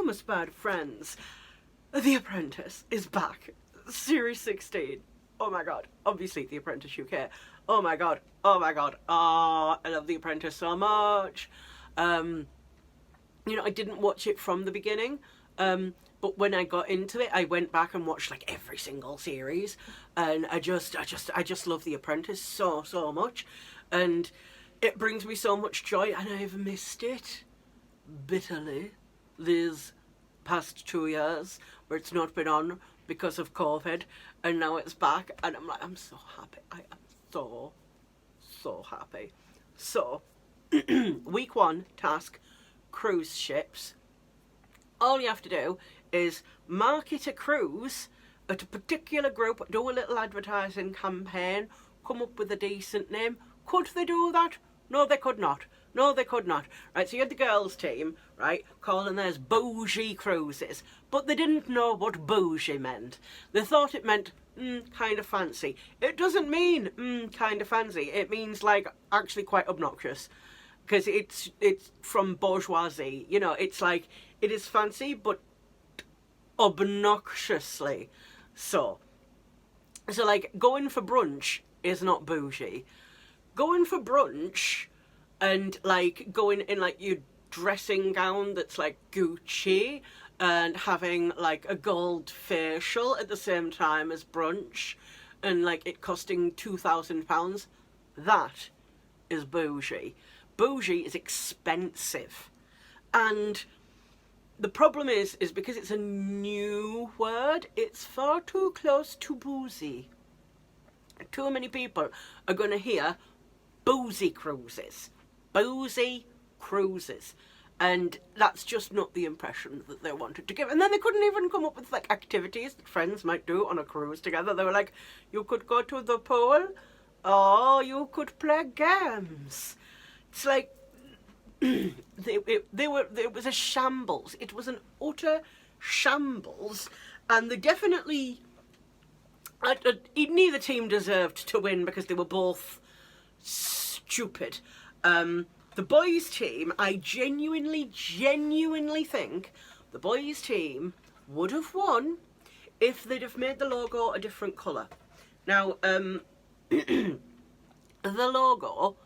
Thomas Bad Friends. The Apprentice is back. Series 16. Oh my god. Obviously The Apprentice UK. Oh my god. Oh my god. Oh, I love The Apprentice so much. I didn't watch it from the beginning. But when I got into it, I went back and watched like every single series, and I just love The Apprentice so much, and it brings me so much joy, and I've missed it bitterly these past 2 years where it's not been on because of COVID, and now it's back, and I'm so happy. I am so happy. So, week 1 task: cruise ships. All you have to do is market a cruise at a particular group, do a little advertising campaign, come up with a decent name. Could they do that? No, they could not. No, they could not. Right, so you had the girls' team, right, calling theirs bougie cruises, but they didn't know what bougie meant. They thought it meant kind of fancy. It doesn't mean kind of fancy. It means like actually quite obnoxious, because it's from bourgeoisie. It's like it is fancy, but obnoxiously so. So like going for brunch is not bougie. Going for brunch and like going in like your dressing gown that's like Gucci and having like a gold facial at the same time as brunch and like it costing £2,000, that is bougie. Bougie is expensive. And the problem is because it's a new word, it's far too close to boozy. Too many people are going to hear boozy cruises. Boozy cruises. And that's just not the impression that they wanted to give. And then they couldn't even come up with like activities that friends might do on a cruise together. They were like, you could go to the pool, or you could play games. It's like, it was a shambles. It was an utter shambles, and they definitely neither team deserved to win because they were both stupid. The boys' team, I genuinely think the boys' team would have won if they'd have made the logo a different colour. Now, the logo,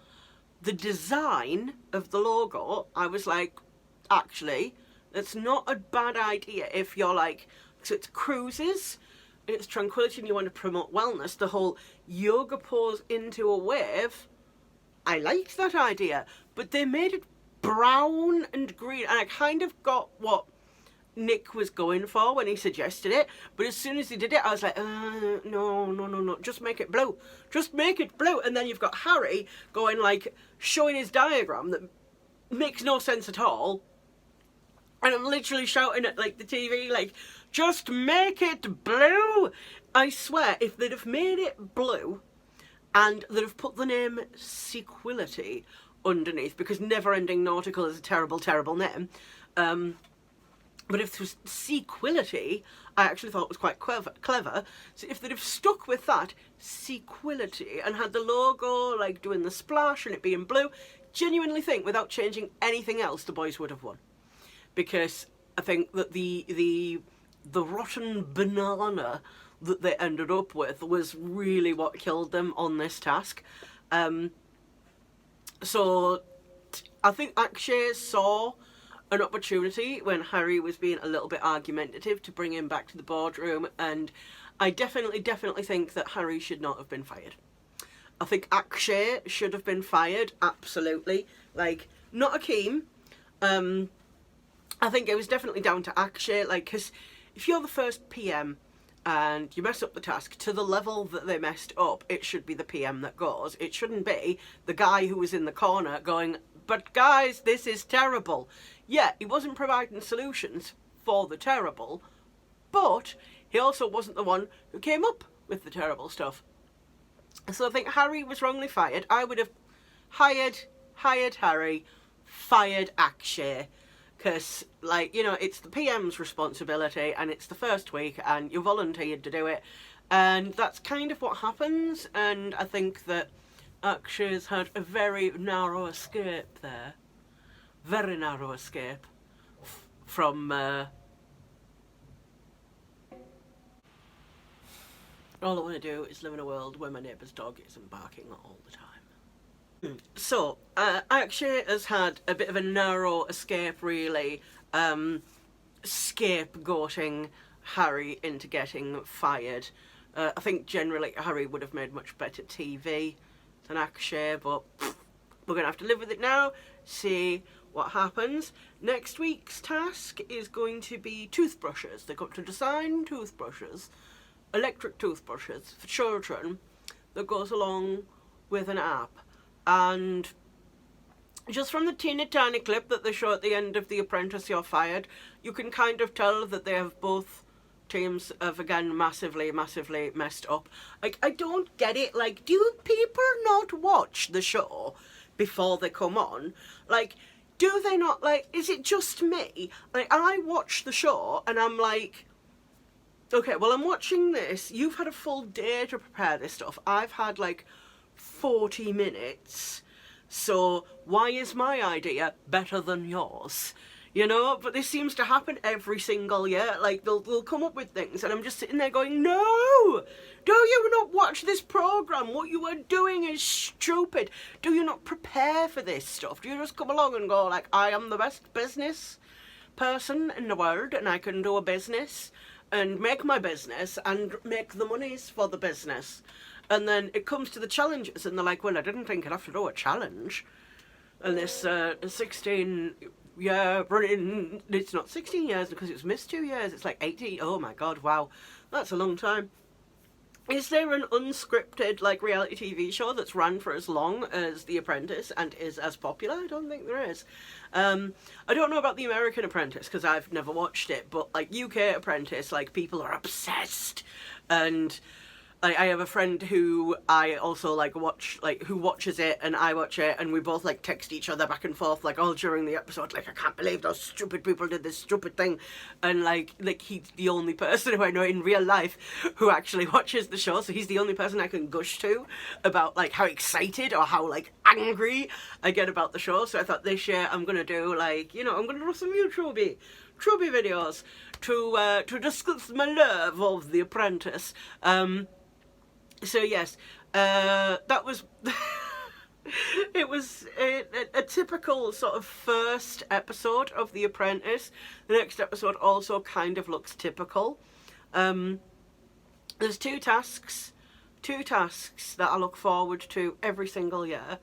the design of the logo, I was like, actually, that's not a bad idea if you're like, so it's cruises, and it's tranquility and you want to promote wellness, the whole yoga pose into a wave, I liked that idea, but they made it brown and green, and I kind of got what Nick was going for when he suggested it, but as soon as he did it, I was like, no, just make it blue. Just make it blue. And then you've got Harry going like, showing his diagram that makes no sense at all. And I'm literally shouting at like the TV, like, just make it blue. I swear, if they'd have made it blue and they'd have put the name Sequility underneath, because Never Ending Nautical is a terrible name, but if it was Sequility, I actually thought it was quite clever. So if they'd have stuck with that, Sequility, and had the logo like doing the splash and it being blue, genuinely think without changing anything else, the boys would have won. Because I think that the rotten banana that they ended up with was really what killed them on this task. So I think Akshay saw an opportunity when Harry was being a little bit argumentative to bring him back to the boardroom, and I definitely think that Harry should not have been fired. I think Akshay should have been fired, absolutely. Like, not Akeem. I think it was definitely down to Akshay, like, because if you're the first PM and you mess up the task to the level that they messed up, it should be the PM that goes. It shouldn't be the guy who was in the corner going, but guys, this is terrible. Yeah, he wasn't providing solutions for the terrible, but he also wasn't the one who came up with the terrible stuff. So I think Harry was wrongly fired. I would have hired Harry, fired Akshay, because, like, it's the PM's responsibility and it's the first week and you volunteered to do it, and that's kind of what happens. And I think that Akshay's had a very narrow escape there. Very narrow escape from all I want to do is live in a world where my neighbour's dog isn't barking all the time. So, Akshay has had a bit of a narrow escape, really, scapegoating Harry into getting fired. I think generally Harry would have made much better TV than Akshay, but we're going to have to live with it now, see what happens. Next week's task is going to be toothbrushes. They've got to design toothbrushes, electric toothbrushes for children that goes along with an app. And just from the teeny tiny clip that they show at the end of The Apprentice, You're Fired, you can kind of tell that they have both teams have again massively messed up. Like, I don't get it. Like, do people not watch the show before they come on? Like, do they not, like, is it just me? Like, I watch the show and I'm like, okay, well, I'm watching this. You've had a full day to prepare this stuff. I've had like 40 minutes. So why is my idea better than yours? You know, but this seems to happen every single year. Like, they'll come up with things and I'm just sitting there going, no! Do you not watch this programme? What you are doing is stupid. Do you not prepare for this stuff? Do you just come along and go like, I am the best business person in the world and I can do a business and make my business and make the monies for the business? And then it comes to the challenges and they're like, well, I didn't think I'd have to do a challenge. And this 16... yeah, running, it's not 16 years because it's missed 2 years, it's like 18, oh my god, wow, that's a long time. Is there an unscripted, like, reality TV show that's run for as long as The Apprentice and is as popular? I don't think there is. I don't know about the American Apprentice because I've never watched it, but, like, UK Apprentice, like, people are obsessed, and I have a friend who I also like watch, like, who watches it and I watch it and we both like text each other back and forth like all during the episode, like, I can't believe those stupid people did this stupid thing. And like he's the only person who I know in real life who actually watches the show, so he's the only person I can gush to about like how excited or how like angry I get about the show. So I thought this year I'm gonna do, like, you know, I'm gonna do some YouTubey videos to discuss my love of The Apprentice. So yes, that was, it was a typical sort of first episode of The Apprentice. The next episode also kind of looks typical. There's two tasks that I look forward to every single year.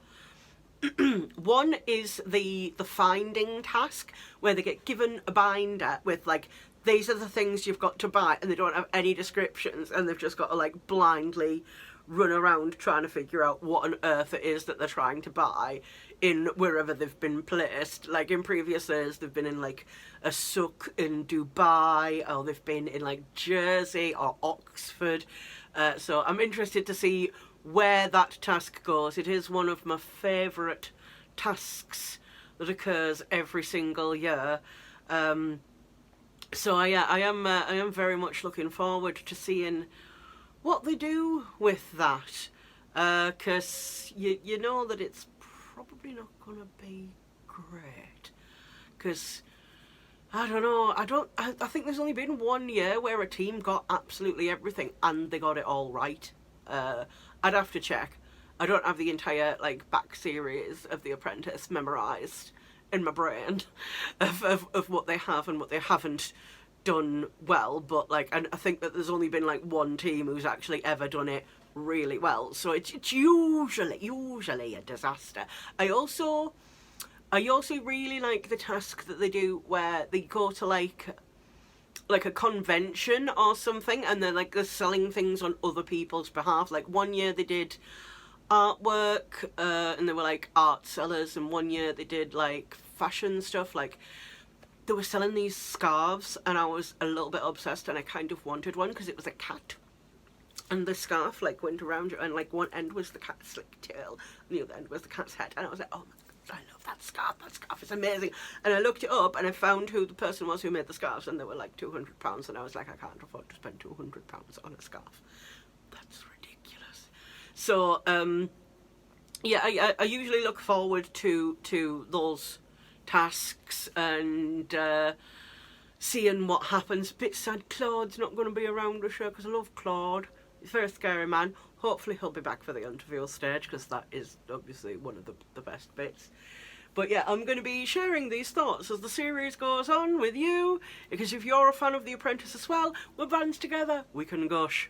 One is the finding task, where they get given a binder with like, these are the things you've got to buy, and they don't have any descriptions and they've just got to like blindly run around trying to figure out what on earth it is that they're trying to buy in wherever they've been placed. Like in previous years they've been in like a souk in Dubai, or they've been in like Jersey or Oxford. So I'm interested to see where that task goes. It is one of my favourite tasks that occurs every single year. So I am very much looking forward to seeing what they do with that, because you know that it's probably not going to be great, because I don't know, I think there's only been 1 year where a team got absolutely everything and they got it all right. I'd have to check. I don't have the entire like back series of The Apprentice memorised in my brain of what they have and what they haven't done well, but like, and I think that there's only been like one team who's actually ever done it really well, so it's usually a disaster. I also really like the task that they do where they go to like a convention or something and they're selling things on other people's behalf. Like 1 year they did artwork, and they were like art sellers, and 1 year they did like fashion stuff. Like they were selling these scarves and I was a little bit obsessed and I kind of wanted one because it was a cat, and the scarf like went around you and like one end was the cat's like tail and the other end was the cat's head, and I was like, oh my god, I love that scarf is amazing. And I looked it up and I found who the person was who made the scarves, and they were like £200, and I was like, I can't afford to spend £200 on a scarf. That's ridiculous. So yeah, I usually look forward to those tasks, and seeing what happens. Bit sad Claude's not going to be around the show because I love Claude. He's a very scary man. Hopefully he'll be back for the interview stage because that is obviously one of the best bits. But yeah, I'm going to be sharing these thoughts as the series goes on with you, because if you're a fan of The Apprentice as well, we're bands together, we can gush.